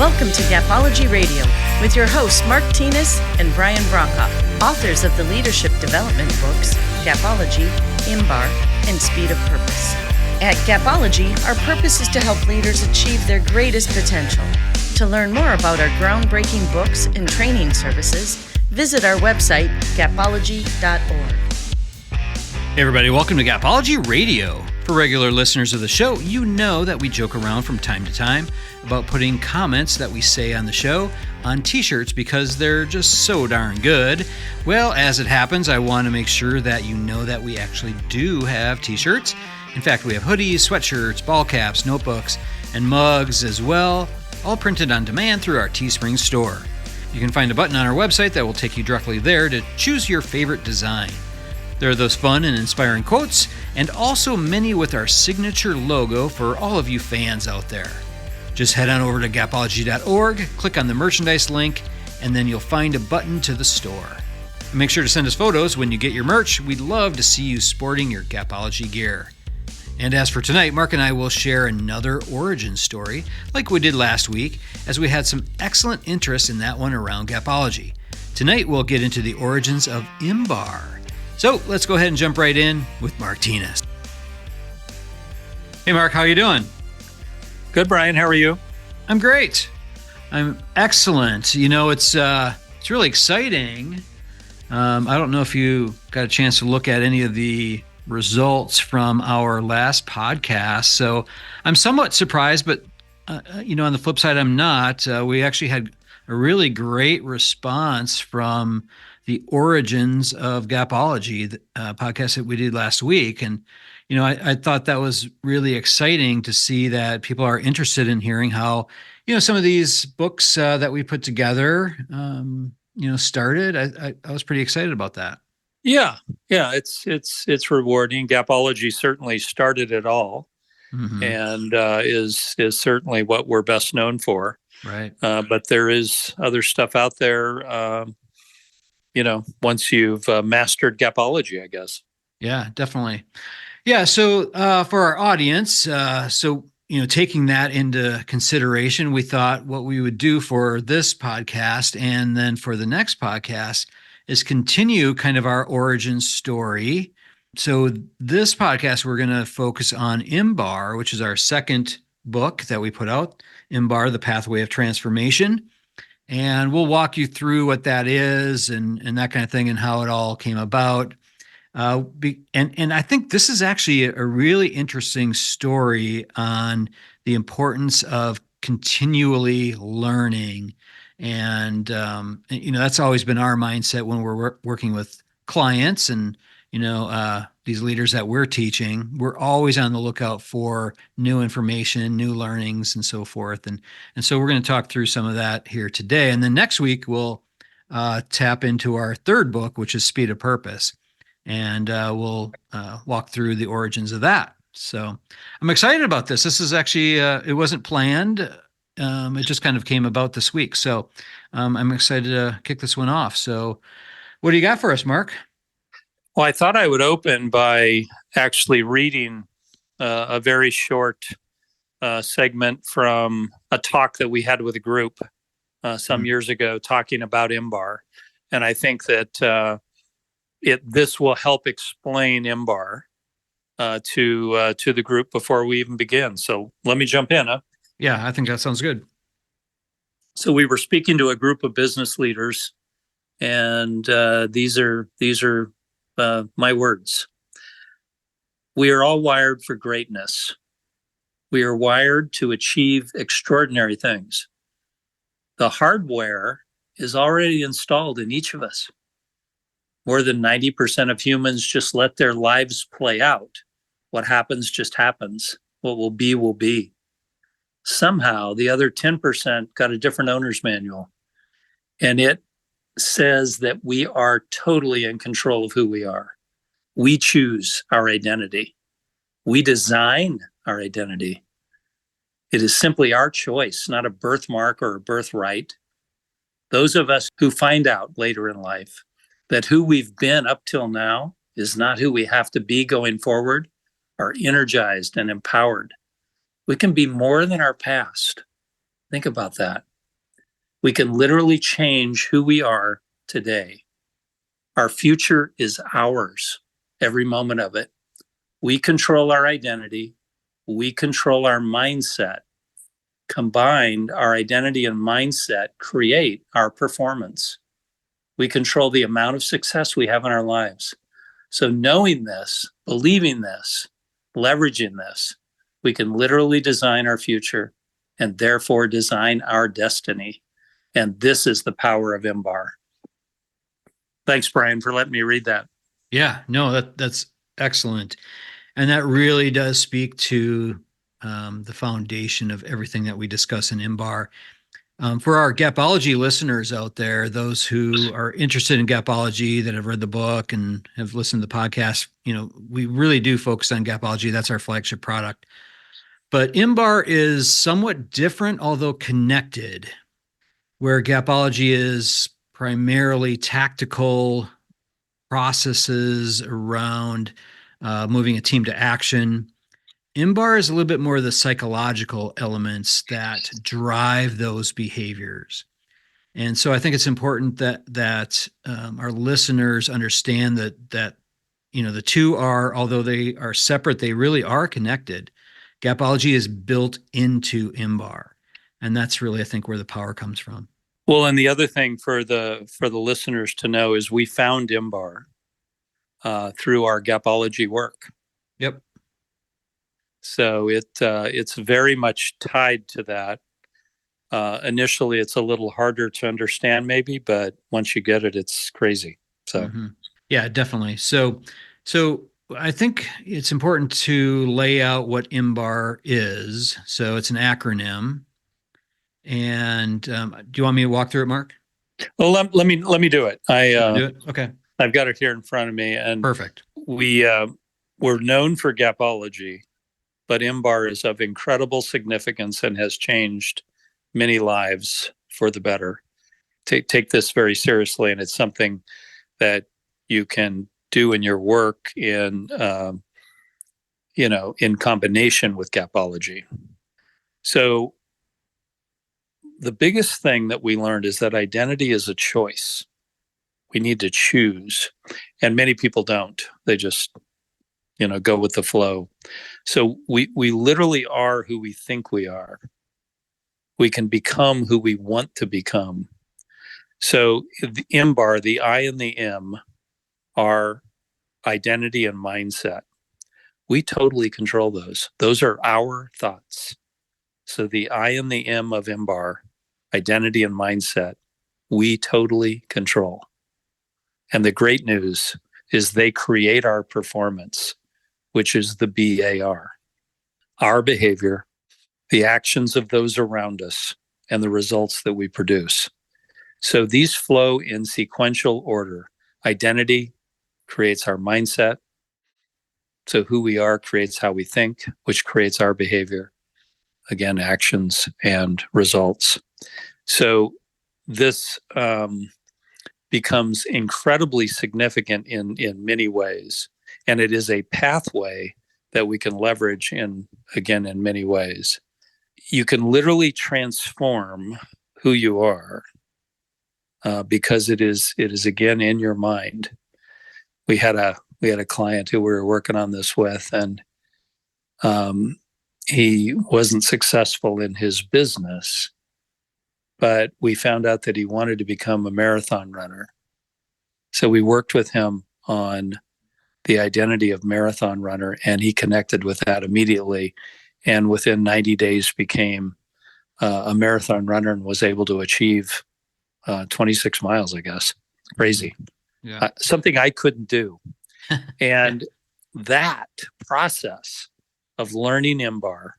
Welcome to Gapology Radio with your hosts Mark Tinas and Brian Brockhoff, authors of the leadership development books Gapology, IMBAR, and Speed of Purpose. At Gapology, our purpose is to help leaders achieve their greatest potential. To learn more about our groundbreaking books and training services, visit our website, gapology.org. Hey everybody, welcome to Gapology Radio. For regular listeners of the show, you know that we joke around from time to time about putting comments that we say on the show on t-shirts because they're just so darn good. Well, as it happens, I want to make sure that you know that we actually do have t-shirts. In fact, we have hoodies, sweatshirts, ball caps, notebooks, and mugs as well, all printed on demand through our Teespring store. You can find a button on our website that will take you directly there to choose your favorite design. There are those fun and inspiring quotes, and also many with our signature logo for all of you fans out there. Just head on over to gapology.org, click on the merchandise link, and then you'll find a button to the store. And make sure to send us photos when you get your merch. We'd love to see you sporting your Gapology gear. And as for tonight, Mark and I will share another origin story, like we did last week, as we had some excellent interest in that one around Gapology. Tonight, we'll get into the origins of IMBAR. So let's go ahead and jump right in with Mark Tinas. Hey, Mark, how you doing? Good, Brian. How are you? I'm great. I'm excellent. You know, it's really exciting. I don't know if you got a chance to look at any of the results from our last podcast. So I'm somewhat surprised, but on the flip side, I'm not. We actually had a really great response from the origins of Gapology, the podcast that we did last week. And, I thought that was really exciting to see that people are interested in hearing how, some of these books that we put together, started. I was pretty excited about that. Yeah. It's rewarding. Gapology certainly started it all, and is certainly what we're best known for. Right. But there is other stuff out there, once you've mastered Gapology, I guess. Yeah, definitely. Yeah. So for our audience, taking that into consideration, we thought what we would do for this podcast and then for the next podcast is continue kind of our origin story. So this podcast, we're going to focus on IMBAR, which is our second book that we put out, IMBAR, The Pathway of Transformation. And we'll walk you through what that is and that kind of thing and how it all came about. And I think this is actually a really interesting story on the importance of continually learning. And, that's always been our mindset when we're working with clients and, these leaders that we're teaching. We're always on the lookout for new information, new learnings, and so forth. And so we're going to talk through some of that here today. And then next week, we'll tap into our third book, which is Speed of Purpose. And we'll walk through the origins of that. So I'm excited about this. This is actually, it wasn't planned. It just kind of came about this week. So I'm excited to kick this one off. So what do you got for us, Mark? Well, I thought I would open by actually reading a very short segment from a talk that we had with a group some years ago talking about IMBAR. And I think that this will help explain IMBAR to the group before we even begin. So let me jump in. Yeah, I think that sounds good. So we were speaking to a group of business leaders, and these are my words. We are all wired for greatness. We are wired to achieve extraordinary things. The hardware is already installed in each of us. More than 90% of humans just let their lives play out. What happens just happens. What will be, will be. Somehow, the other 10% got a different owner's manual. And it says that we are totally in control of who we are. We choose our identity. We design our identity. It is simply our choice, not a birthmark or a birthright. Those of us who find out later in life that who we've been up till now is not who we have to be going forward are energized and empowered. We can be more than our past. Think about that. We can literally change who we are today. Our future is ours, every moment of it. We control our identity. We control our mindset. Combined, our identity and mindset create our performance. We control the amount of success we have in our lives. So knowing this, believing this, leveraging this, we can literally design our future and therefore design our destiny. And this is the power of IMBAR. Thanks, Brian, for letting me read that. Yeah, no, that's excellent. And that really does speak to the foundation of everything that we discuss in IMBAR. For our Gapology listeners out there, those who are interested in Gapology, that have read the book and have listened to the podcast, we really do focus on Gapology. That's our flagship product. But IMBAR is somewhat different, although connected, where Gapology is primarily tactical processes around moving a team to action. IMBAR is a little bit more of the psychological elements that drive those behaviors. And so I think it's important that our listeners understand that the two are, although they are separate, they really are connected. Gapology is built into IMBAR. And that's really, I think, where the power comes from. Well, and the other thing for the listeners to know is we found IMBAR through our Gapology work. Yep. So it's very much tied to that. Initially, it's a little harder to understand, maybe, but once you get it, it's crazy. So, yeah, definitely. So I think it's important to lay out what IMBAR is. So it's an acronym. And do you want me to walk through it, Mark? Well, let me do it. Do it? Okay. I've got it here in front of me, and Perfect. We're known for Gapology, but IMBAR is of incredible significance and has changed many lives for the better. Take this very seriously, and it's something that you can do in your work in combination with Gapology. So the biggest thing that we learned is that identity is a choice. We need to choose, and many people don't. They just, go with the flow. So we literally are who we think we are. We can become who we want to become. So the IMBAR, the I and the M, are identity and mindset. We totally control those. Those are our thoughts. So the I and the M of IMBAR, identity and mindset, we totally control. And the great news is they create our performance, which is the BAR, our behavior, the actions of those around us, and the results that we produce. So these flow in sequential order. Identity creates our mindset. So who we are creates how we think, which creates our behavior. Again, actions and results. So this becomes incredibly significant in many ways. And it is a pathway that we can leverage in many ways. You can literally transform who you are because it is again in your mind. We had a client who we were working on this with, and he wasn't successful in his business, but we found out that he wanted to become a marathon runner. So we worked with him on the identity of marathon runner, and he connected with that immediately. And within 90 days became a marathon runner and was able to achieve 26 miles, I guess. Crazy. Yeah. Something I couldn't do. And that process of learning IMBAR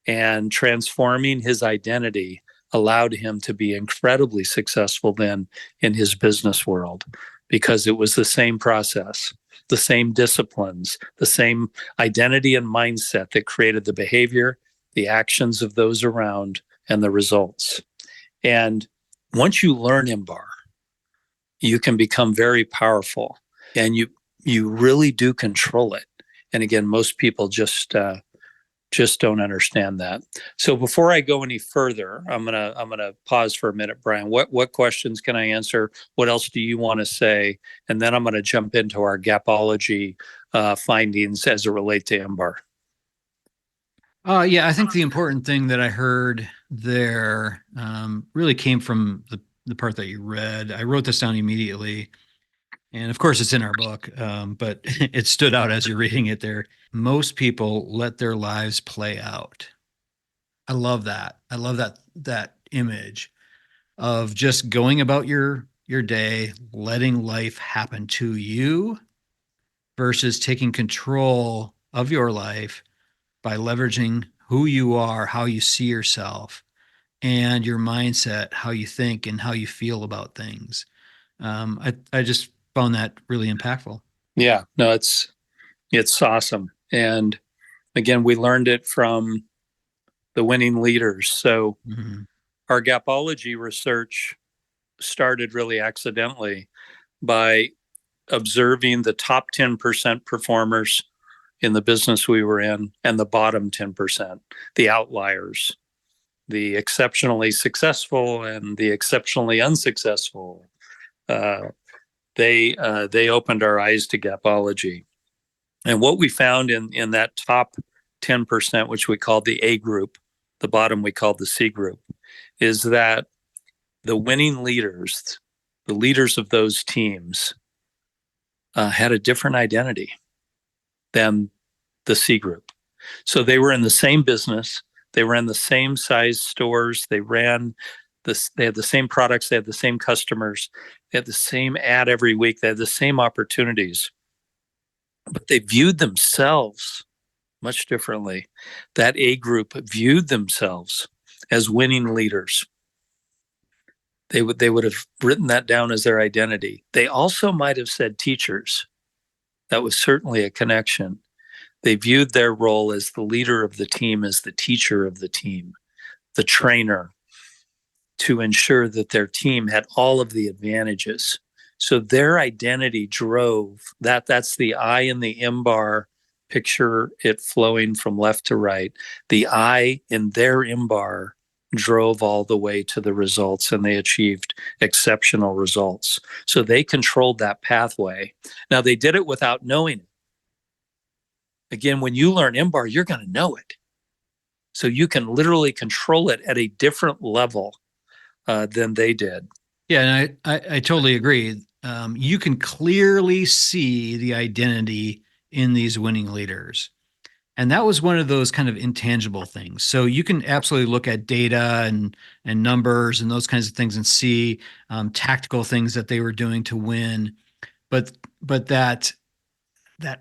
and transforming his identity allowed him to be incredibly successful then in his business world, because it was the same process, the same disciplines, the same identity and mindset that created the behavior, the actions of those around, and the results. And once you learn IMBAR, you can become very powerful, and you really do control it. And again, most people just just don't understand that. So before I go any further, I'm gonna pause for a minute, Brian. What questions can I answer? What else do you want to say? And then I'm gonna jump into our Gapology findings as it relate to IMBAR. Yeah, I think the important thing that I heard there really came from the part that you read. I wrote this down immediately. And of course, it's in our book, but it stood out as you're reading it there. Most people let their lives play out. I love that. I love that image of just going about your day, letting life happen to you versus taking control of your life by leveraging who you are, how you see yourself, and your mindset, how you think and how you feel about things. I just found that really impactful. Yeah, no, it's awesome. And again, we learned it from the winning leaders. So our Gapology research started really accidentally by observing the top 10% performers in the business we were in and the bottom 10%, the outliers, the exceptionally successful and the exceptionally unsuccessful. They opened our eyes to Gapology. And what we found in that top 10%, which we called the A group, the bottom we called the C group, is that the winning leaders, the leaders of those teams, had a different identity than the C group. So they were in the same business, they ran the same size stores, they had the same products, they had the same customers, they had the same ad every week, they had the same opportunities, but they viewed themselves much differently. That A group viewed themselves as winning leaders. They would have written that down as their identity. They also might have said teachers. That was certainly a connection. They viewed their role as the leader of the team, as the teacher of the team, the trainer, to ensure that their team had all of the advantages. So their identity drove that. That's the I in the IMBAR. Picture it flowing from left to right. The I in their IMBAR drove all the way to the results, and they achieved exceptional results. So they controlled that pathway. Now, they did it without knowing it. Again, when you learn IMBAR, you're going to know it. So you can literally control it at a different level than they did. Yeah, and I totally agree. You can clearly see the identity in these winning leaders. And that was one of those kind of intangible things. So you can absolutely look at data and numbers and those kinds of things and see tactical things that they were doing to win. But that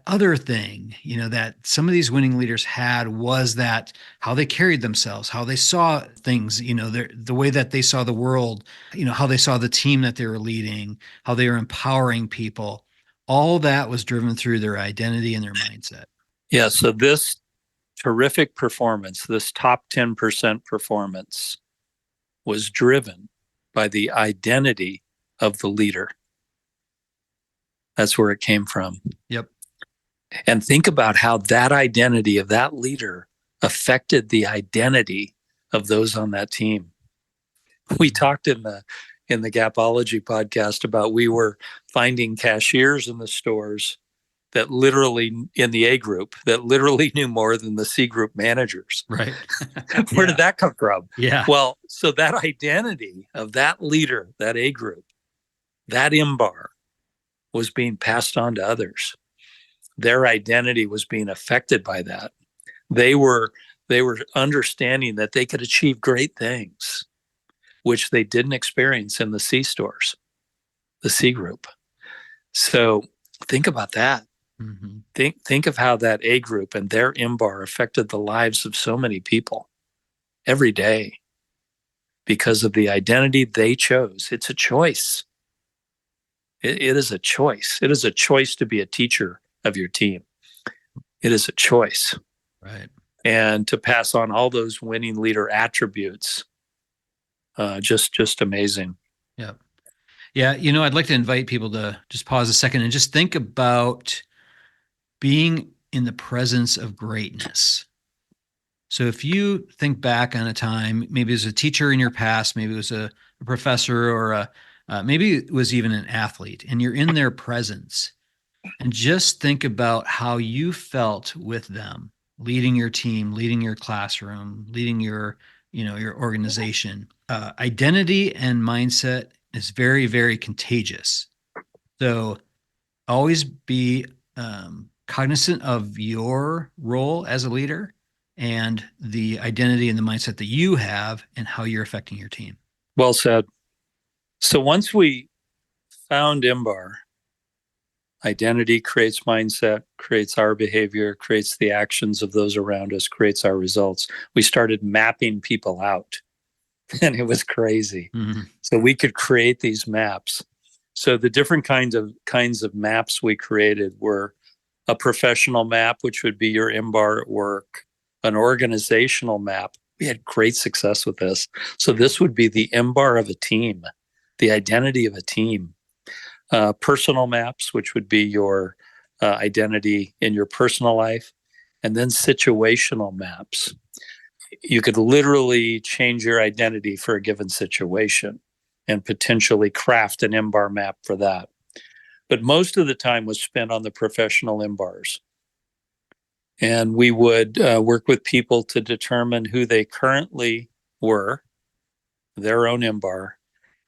other thing, that some of these winning leaders had was that how they carried themselves, how they saw things, the way that they saw the world, how they saw the team that they were leading, how they were empowering people. All that was driven through their identity and their mindset. Yeah, so this terrific performance, this top 10% performance, was driven by the identity of the leader. That's where it came from. Yep. And think about how that identity of that leader affected the identity of those on that team. We talked in the Gapology podcast about we were finding cashiers in the stores that literally, in the A group, that literally knew more than the C group managers. Right. Where did that come from? Yeah. Well, so that identity of that leader, that A group, that IMBAR was being passed on to others. Their identity was being affected by that. They were understanding that they could achieve great things, which they didn't experience in the C stores, the C group. So think about that. Mm-hmm. Think of how that A group and their IMBAR affected the lives of so many people every day because of the identity they chose. It's a choice. It is a choice. It is a choice to be a teacher of your team. It is a choice. Right. And to pass on all those winning leader attributes, just amazing. Yeah. Yeah. I'd like to invite people to just pause a second and just think about being in the presence of greatness. So if you think back on a time, maybe it was a teacher in your past, maybe it was a professor, or maybe it was even an athlete, and you're in their presence, and just think about how you felt with them, leading your team, leading your classroom, leading your organization. Identity and mindset is very, very contagious. So always be cognizant of your role as a leader and the identity and the mindset that you have and how you're affecting your team. Well said. So once we found IMBAR, identity creates mindset, creates our behavior, creates the actions of those around us, creates our results. We started mapping people out, and it was crazy. Mm-hmm. So we could create these maps. So the different kinds of maps we created were a professional map, which would be your IMBAR at work, an organizational map. We had great success with this. So this would be the IMBAR of a team, the identity of a team. Personal maps, which would be your identity in your personal life, and then situational maps. You could literally change your identity for a given situation and potentially craft an IMBAR map for that. But most of the time was spent on the professional IMBARs. And we would work with people to determine who they currently were, their own IMBAR,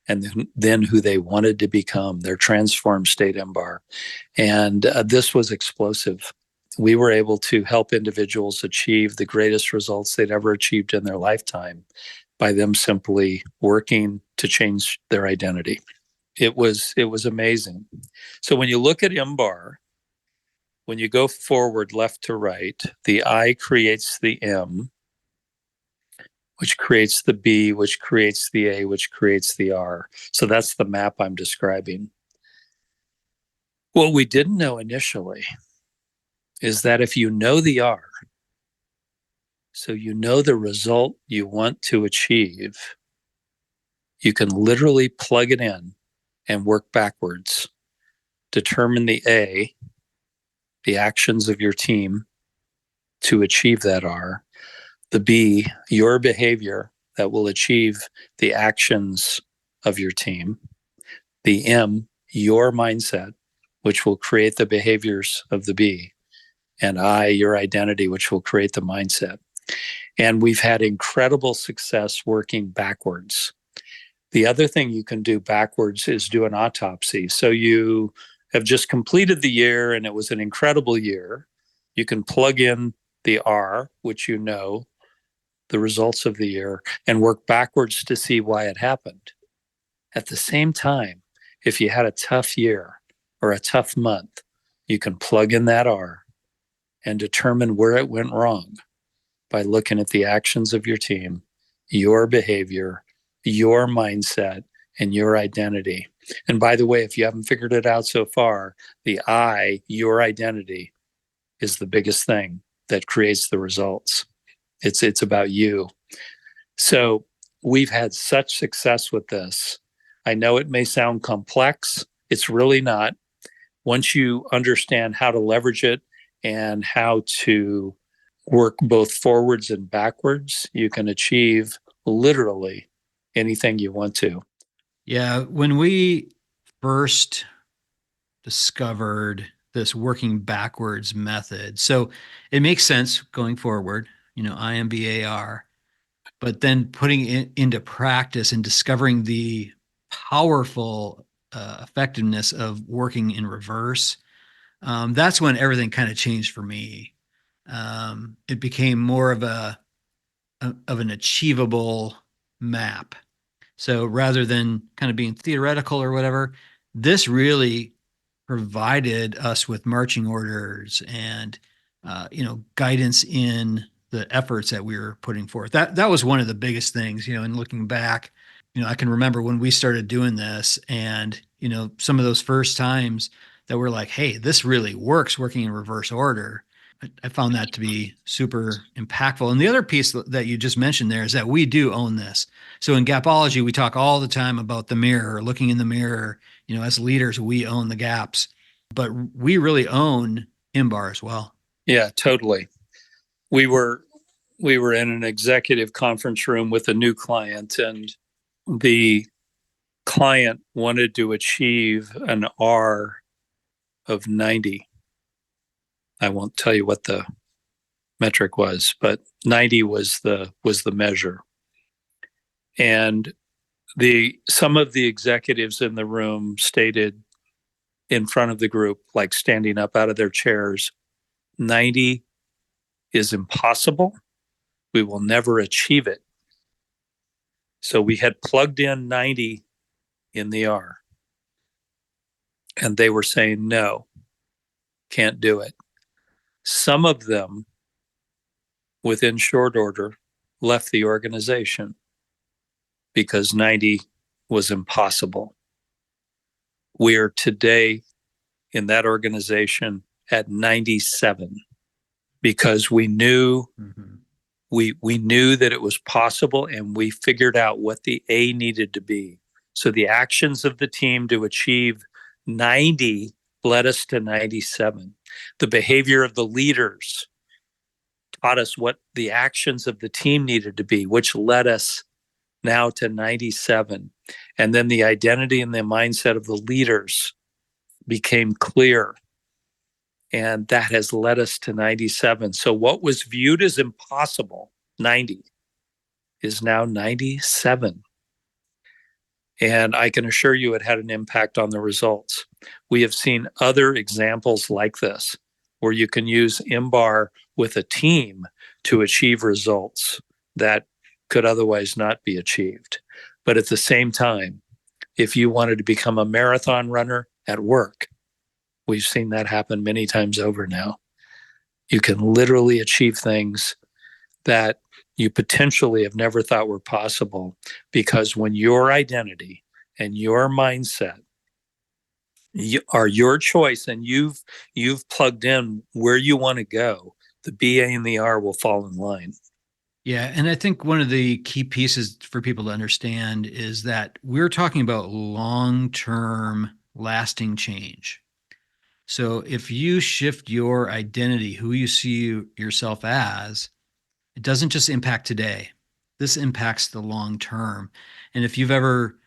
and then who they wanted to become, their transformed state IMBAR. And this was explosive. We were able to help individuals achieve the greatest results they'd ever achieved in their lifetime by them simply working to change their identity. It was amazing. So when you look at IMBAR, when you go forward left to right, the I creates the M, which creates the B, which creates the A, which creates the R. So that's the map I'm describing. What we didn't know initially is that if you know the R, so you know the result you want to achieve, you can literally plug it in and work backwards. Determine the A, the actions of your team to achieve that R. The B, your behavior that will achieve the actions of your team. The M, your mindset, which will create the behaviors of the B. And I, your identity, which will create the mindset. And we've had incredible success working backwards. The other thing you can do backwards is do an autopsy. So you have just completed the year and it was an incredible year. You can plug in the R, which you know, the results of the year, and work backwards to see why it happened. At the same time, if you had a tough year or a tough month, you can plug in that R and determine where it went wrong by looking at the actions of your team, your behavior, your mindset, and your identity. And by the way, if you haven't figured it out so far, the I, your identity, is the biggest thing that creates the results. It's about you. So we've had such success with this. I know it may sound complex. It's really not. Once you understand how to leverage it and how to work both forwards and backwards, you can achieve literally anything you want to. Yeah. When we first discovered this working backwards method, so it makes sense going forward, IMBAR, but then putting it into practice and discovering the powerful effectiveness of working in reverse, that's when everything kind of changed for me. It became more of an achievable map. So rather than kind of being theoretical or whatever, this really provided us with marching orders and guidance in the efforts that we were putting forth. That was one of the biggest things, and looking back, I can remember when we started doing this and, some of those first times that we're like, hey, this really works working in reverse order. I found that to be super impactful. And the other piece that you just mentioned there is that we do own this. So in Gapology, we talk all the time about the mirror, looking in the mirror. As leaders, we own the gaps, but we really own IMBAR as well. Yeah, totally. We were we were in an executive conference room with a new client, and the client wanted to achieve an R of 90. I won't tell you what the metric was, but 90 was the measure. And some of the executives in the room stated in front of the group, like standing up out of their chairs, 90 is impossible. We will never achieve it. So we had plugged in 90 in the R. And they were saying, no, can't do it. Some of them, within short order, left the organization because 90 was impossible. We are today in that organization at 97 because we knew we knew that it was possible, and we figured out what the A needed to be. So the actions of the team to achieve 90 led us to 97. The behavior of the leaders taught us what the actions of the team needed to be, which led us now to 97. And then the identity and the mindset of the leaders became clear. And that has led us to 97. So what was viewed as impossible, 90, is now 97. And I can assure you it had an impact on the results. We have seen other examples like this, where you can use IMBAR with a team to achieve results that could otherwise not be achieved. But at the same time, if you wanted to become a marathon runner at work, we've seen that happen many times over now. You can literally achieve things that you potentially have never thought were possible, because when your identity and your mindset are your choice and you've plugged in where you want to go, the BA and the R will fall in line. Yeah. And I think one of the key pieces for people to understand is that we're talking about long-term lasting change. So if you shift your identity, who you see yourself as, it doesn't just impact today. This impacts the long term. And if you've ever,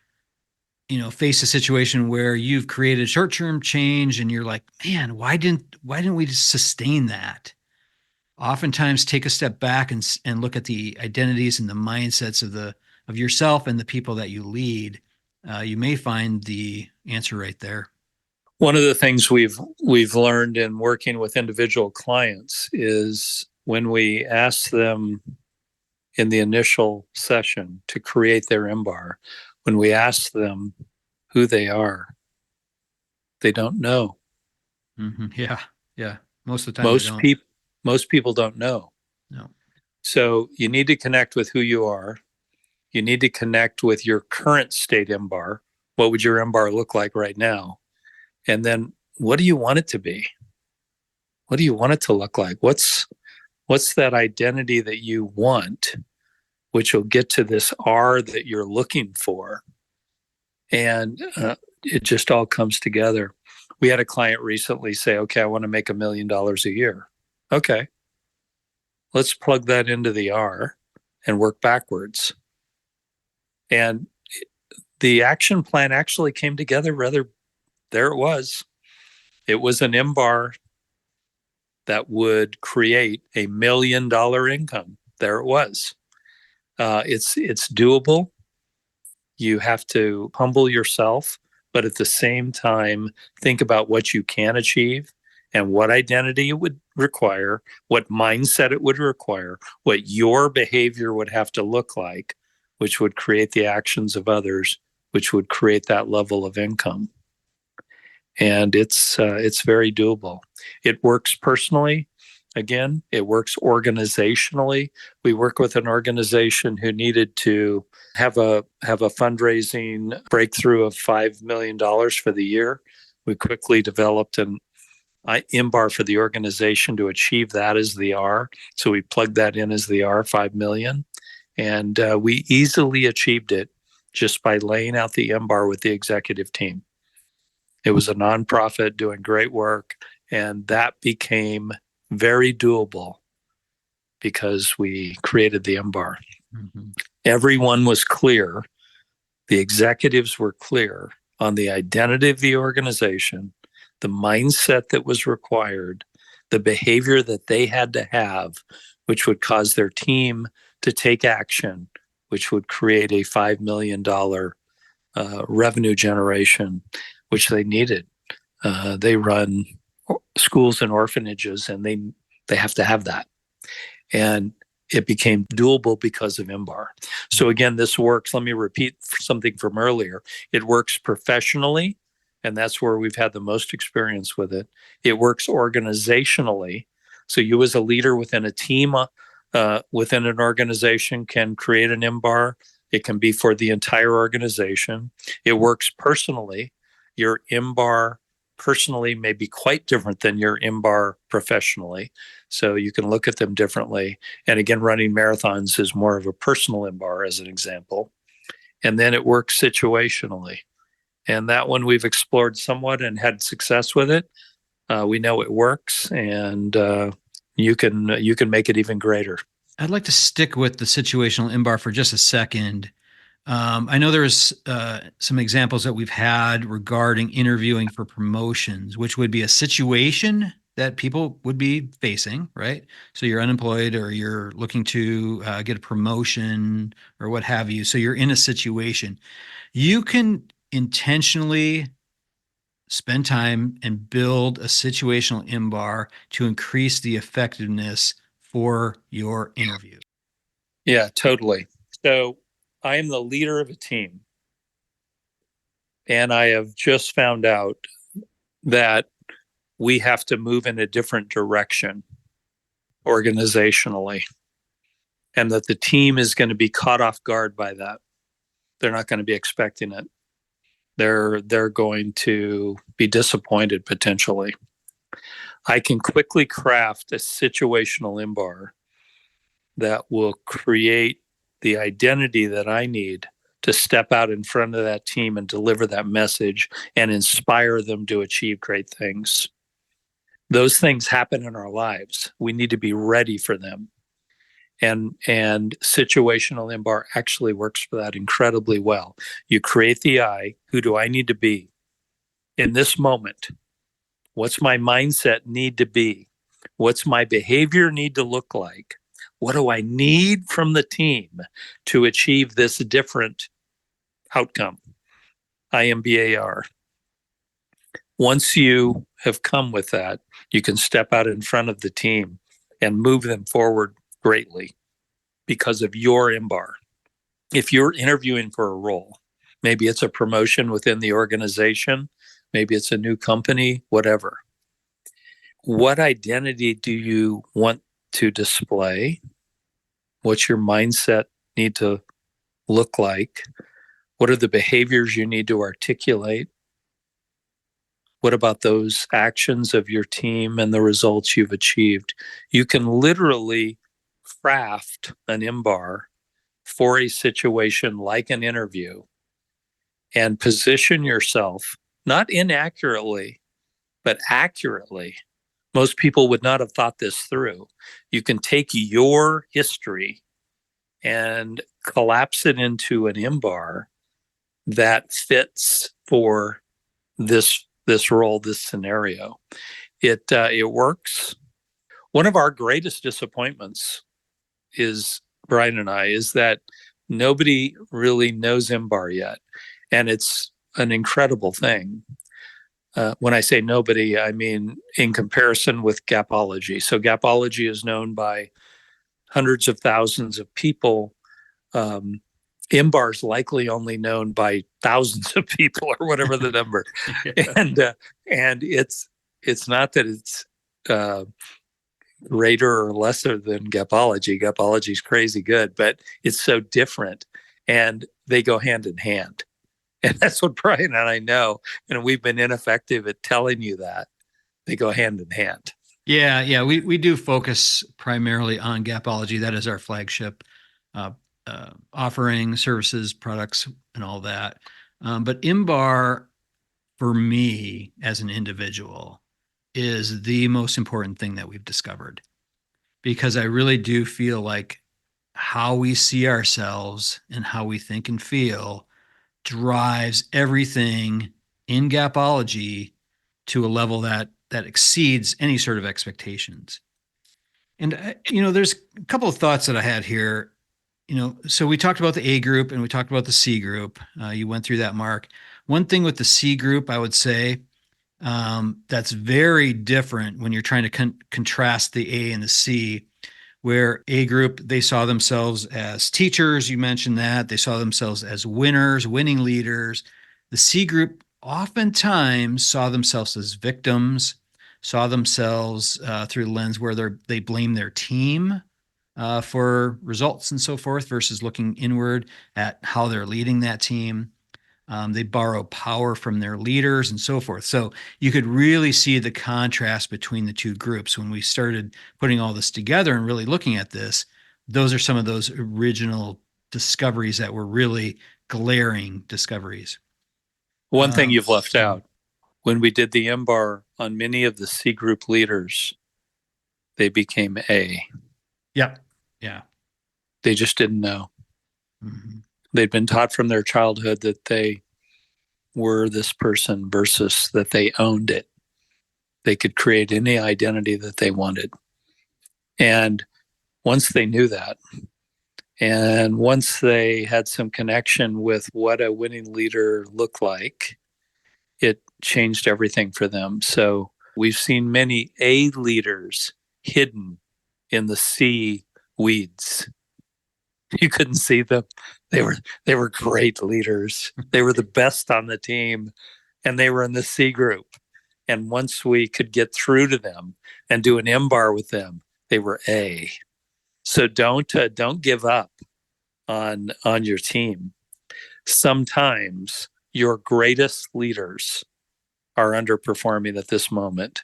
faced a situation where you've created short-term change and you're like, man, why didn't we just sustain that? Oftentimes take a step back and look at the identities and the mindsets of yourself and the people that you lead. You may find the answer right there. One of the things we've learned in working with individual clients is when we ask them in the initial session to create their IMBAR, when we ask them who they are, they don't know. Mm-hmm. Yeah. Most of the time, they don't. Most people don't know. No. So you need to connect with who you are. You need to connect with your current state IMBAR. What would your IMBAR look like right now? And then what do you want it to be? What do you want it to look like? What's that identity that you want, which will get to this R that you're looking for? And it just all comes together. We had a client recently say, okay, I want to make $1 million a year. Okay, let's plug that into the R and work backwards. And the action plan actually came together there it was. It was an IMBAR that would create $1 million income. There it was. It's doable. You have to humble yourself, but at the same time, think about what you can achieve and what identity it would require, what mindset it would require, what your behavior would have to look like, which would create the actions of others, which would create that level of income. And it's very doable. It works personally. Again, it works organizationally. We work with an organization who needed to have a fundraising breakthrough of $5 million for the year. We quickly developed an IMBAR for the organization to achieve that as the R. So we plugged that in as the R, 5 million. And we easily achieved it just by laying out the IMBAR with the executive team. It was a nonprofit doing great work, and that became very doable because we created the IMBAR. Mm-hmm. Everyone was clear. The executives were clear on the identity of the organization, the mindset that was required, the behavior that they had to have, which would cause their team to take action, which would create a $5 million revenue generation, which they needed. They run schools and orphanages, and they have to have that. And it became doable because of IMBAR. So again, this works. Let me repeat something from earlier. It works professionally, and that's where we've had the most experience with it. It works organizationally. So you as a leader within a team, within an organization can create an IMBAR. It can be for the entire organization. It works personally. Your IMBAR personally may be quite different than your IMBAR professionally. So you can look at them differently. And again, running marathons is more of a personal IMBAR as an example. And then it works situationally. And that one we've explored somewhat and had success with it. We know it works, and you can make it even greater. I'd like to stick with the situational IMBAR for just a second. I know there's some examples that we've had regarding interviewing for promotions, which would be a situation that people would be facing, right? So you're unemployed or you're looking to get a promotion or what have you. So you're in a situation. You can intentionally spend time and build a situational IMBAR to increase the effectiveness for your interview. Yeah, totally. So I am the leader of a team, and I have just found out that we have to move in a different direction organizationally, and that the team is going to be caught off guard by that. They're not going to be expecting it. They're going to be disappointed potentially. I can quickly craft a situational IMBAR that will create the identity that I need to step out in front of that team and deliver that message and inspire them to achieve great things. Those things happen in our lives. We need to be ready for them. And situational IMBAR actually works for that incredibly well. You create the I. Who do I need to be in this moment? What's my mindset need to be? What's my behavior need to look like? What do I need from the team to achieve this different outcome? IMBAR. Once you have come with that, you can step out in front of the team and move them forward greatly because of your IMBAR. If you're interviewing for a role, maybe it's a promotion within the organization, maybe it's a new company, whatever. What identity do you want to display? What's your mindset need to look like? What are the behaviors you need to articulate? What about those actions of your team and the results you've achieved? You can literally craft an IMBAR for a situation like an interview and position yourself, not inaccurately, but accurately. Most people would not have thought this through. You can take your history and collapse it into an IMBAR that fits for this role, this scenario. It works. One of our greatest disappointments is, Brian and I, is that nobody really knows IMBAR yet. And it's an incredible thing. When I say nobody, I mean in comparison with Gapology. So Gapology is known by hundreds of thousands of people. IMBAR is likely only known by thousands of people, or whatever the number. Yeah. And it's not that it's greater or lesser than Gapology. Gapology is crazy good, but it's so different, and they go hand in hand. And that's what Brian and I know. And we've been ineffective at telling you that. They go hand in hand. Yeah. We do focus primarily on Gapology. That is our flagship offering, services, products, and all that. But IMBAR, for me as an individual, is the most important thing that we've discovered. because I really do feel like how we see ourselves and how we think and feel drives everything in Gapology to a level that exceeds any sort of expectations. And there's a couple of thoughts that I had here. So we talked about the A group and we talked about the C group. You went through that, Mark. One thing with the C group, I would say, that's very different when you're trying to contrast the A and the C, where A group, they saw themselves as teachers. You mentioned that. They saw themselves as winners, winning leaders. The C group oftentimes saw themselves as victims, saw themselves through the lens where they blame their team for results and so forth, versus looking inward at how they're leading that team. They borrow power from their leaders and so forth. So you could really see the contrast between the two groups when we started putting all this together and really looking at this. Those are some of those original discoveries that were really glaring discoveries. One thing you've left out, when we did the IMBAR on many of the C group leaders, they became A. Yep. Yeah. They just didn't know. Mm-hmm. They'd been taught from their childhood that they were this person versus that they owned it. They could create any identity that they wanted. And once they knew that, and once they had some connection with what a winning leader looked like, it changed everything for them. So we've seen many A leaders hidden in the C weeds. You couldn't see them. They were great leaders. They were the best on the team, and they were in the C group. And once we could get through to them and do an IMBAR with them, they were A. So don't give up on your team. Sometimes your greatest leaders are underperforming at this moment,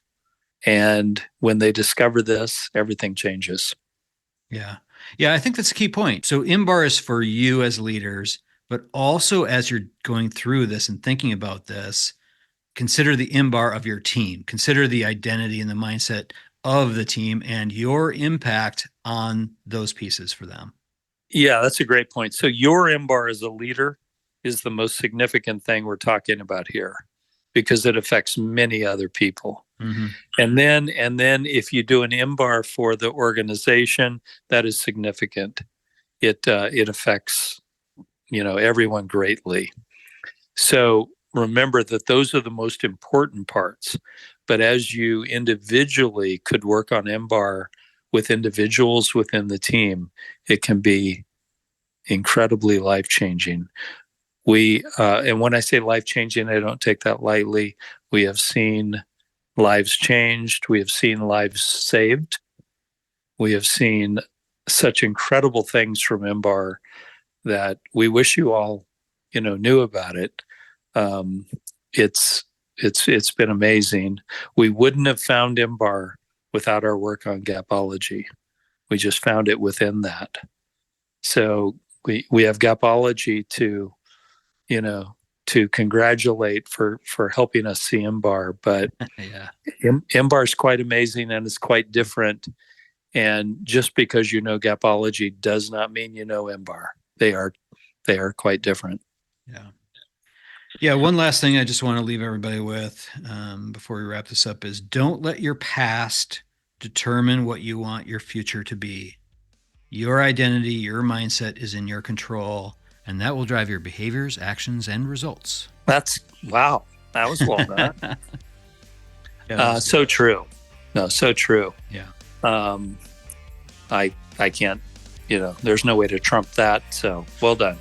and when they discover this, everything changes. Yeah, I think that's a key point. So IMBAR is for you as leaders, but also as you're going through this and thinking about this, consider the IMBAR of your team. Consider the identity and the mindset of the team and your impact on those pieces for them. Yeah, that's a great point. So your IMBAR as a leader is the most significant thing we're talking about here, because it affects many other people. Mm-hmm. And then if you do an IMBAR for the organization, that is significant. It affects everyone greatly. So remember that those are the most important parts. But as you individually could work on IMBAR with individuals within the team, it can be incredibly life-changing. And when I say life-changing, I don't take that lightly. We have seen lives changed. We have seen lives saved. We have seen such incredible things from IMBAR that we wish you all, knew about it. It's been amazing. We wouldn't have found IMBAR without our work on Gapology. We just found it within that. So we have Gapology to congratulate for helping us see IMBAR, but Yeah. IMBAR is quite amazing and it's quite different. And just because you know Gapology does not mean you know IMBAR. They are quite different. Yeah. One last thing I just want to leave everybody with before we wrap this up is don't let your past determine what you want your future to be. Your identity, your mindset is in your control, and that will drive your behaviors, actions, and results. Wow. That was well done. So true. No, so true. Yeah. I can't, there's no way to trump that. So well done.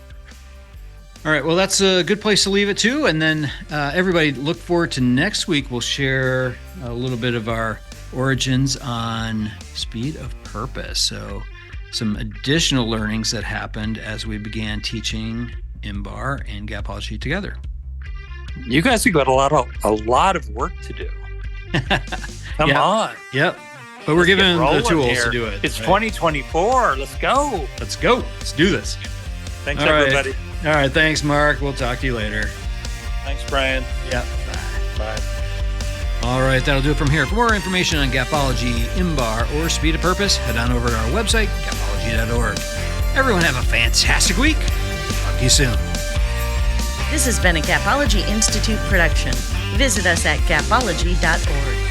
All right. Well, that's a good place to leave it too. And then everybody look forward to next week. We'll share a little bit of our origins on speed of purpose. So some additional learnings that happened as we began teaching IMBAR and Gapology together. You guys have got a lot of work to do. Come on. Yep. But we're given the tools here. To do it. It's 2024. Let's go. Let's go. Let's do this. Thanks, everybody. All right. Thanks, Mark. We'll talk to you later. Thanks, Brian. Yeah. Bye. All right, that'll do it from here. For more information on Gapology, IMBAR, or Speed of Purpose, head on over to our website, gapology.org. Everyone have a fantastic week. Talk to you soon. This has been a Gapology Institute production. Visit us at gapology.org.